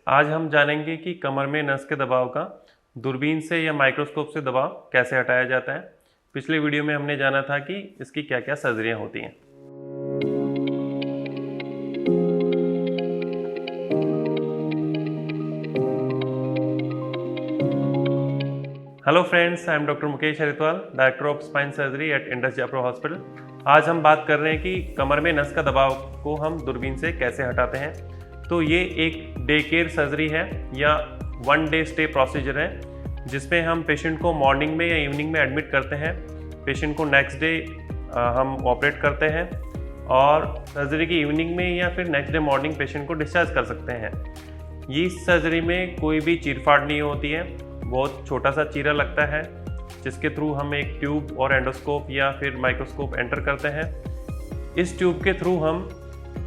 आज हम जानेंगे कि कमर में नस के दबाव का दूरबीन से या माइक्रोस्कोप से दबाव कैसे हटाया जाता है। पिछले वीडियो में हमने जाना था कि इसकी क्या क्या सर्जरियाँ होती हैं। Hello friends, I am doctor Mukesh Haridwal, director of spine surgery at Indus Jaipur hospital. आज हम बात कर रहे हैं कि कमर में नस का दबाव को हम दूरबीन से कैसे हटाते हैं। तो ये एक डे केयर सर्जरी है या 1 डे स्टे प्रोसीजर है, जिसमें हम पेशेंट को मॉर्निंग में या इवनिंग में एडमिट करते हैं। पेशेंट को नेक्स्ट डे हम ऑपरेट करते हैं और सर्जरी की इवनिंग में या फिर नेक्स्ट डे मॉर्निंग पेशेंट को डिस्चार्ज कर सकते हैं। इस सर्जरी में कोई भी चीरफाड़ नहीं होती है। बहुत छोटा सा चीरा लगता है जिसके थ्रू हम एक ट्यूब और एंडोस्कोप या फिर माइक्रोस्कोप एंटर करते हैं। इस ट्यूब के थ्रू हम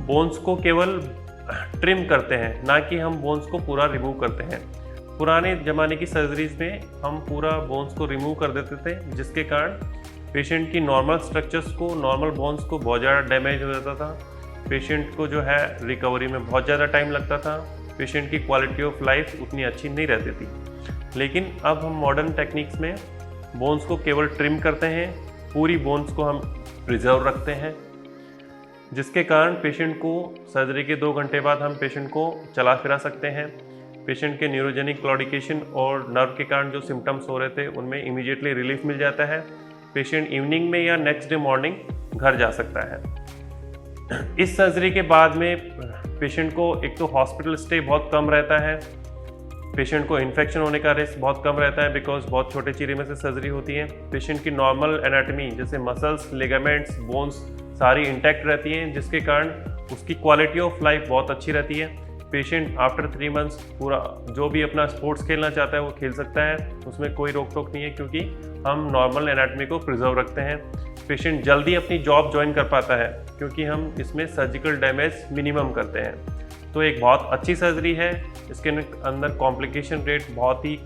बोन्स को केवल ट्रिम करते हैं, ना कि हम बोन्स को पूरा रिमूव करते हैं। पुराने ज़माने की सर्जरीज में हम पूरा बोन्स को रिमूव कर देते थे, जिसके कारण पेशेंट की नॉर्मल स्ट्रक्चर्स को, नॉर्मल बोन्स को बहुत ज़्यादा डैमेज हो जाता था। पेशेंट को जो है रिकवरी में बहुत ज़्यादा टाइम लगता था। पेशेंट की क्वालिटी ऑफ लाइफ उतनी अच्छी नहीं रहती थी। लेकिन अब हम मॉडर्न टेक्निक्स में बोन्स को केवल ट्रिम करते हैं, पूरी बोन्स को हम प्रिजर्व रखते हैं, जिसके कारण पेशेंट को सर्जरी के 2 घंटे बाद हम पेशेंट को चला फिरा सकते हैं। पेशेंट के न्यूरोजेनिक क्लॉडिकेशन और नर्व के कारण जो सिम्टम्स हो रहे थे उनमें इमीडिएटली रिलीफ मिल जाता है। पेशेंट इवनिंग में या नेक्स्ट डे मॉर्निंग घर जा सकता है। इस सर्जरी के बाद में पेशेंट को एक तो हॉस्पिटल स्टे बहुत कम रहता है, पेशेंट को इन्फेक्शन होने का रिस्क बहुत कम रहता है, बिकॉज बहुत छोटे चीरे में से सर्जरी होती है। पेशेंट की नॉर्मल एनाटमी जैसे मसल्स, लिगामेंट्स, बोन्स सारी इंटैक्ट रहती हैं, जिसके कारण उसकी क्वालिटी ऑफ लाइफ बहुत अच्छी रहती है। पेशेंट आफ्टर 3 मंथ्स पूरा जो भी अपना स्पोर्ट्स खेलना चाहता है वो खेल सकता है, उसमें कोई रोक टोक नहीं है, क्योंकि हम नॉर्मल एनाटमी को प्रिजर्व रखते हैं। पेशेंट जल्दी अपनी जॉब ज्वाइन कर पाता है, क्योंकि हम इसमें सर्जिकल डैमेज मिनिमम करते हैं। तो एक बहुत अच्छी सर्जरी है। इसके अंदर कॉम्प्लिकेशन रेट बहुत ही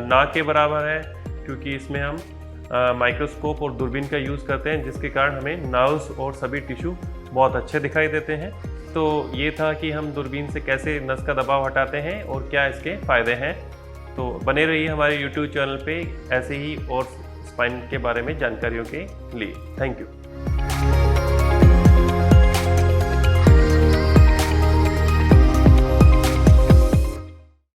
ना के बराबर है, क्योंकि इसमें हम माइक्रोस्कोप और दूरबीन का यूज़ करते हैं, जिसके कारण हमें नर्व्स और सभी टिश्यू बहुत अच्छे दिखाई देते हैं। तो ये था कि हम दूरबीन से कैसे नस का दबाव हटाते हैं और क्या इसके फ़ायदे हैं। तो बने रहिए हमारे YouTube चैनल पे ऐसे ही और स्पाइन के बारे में जानकारियों के लिए। Thank you.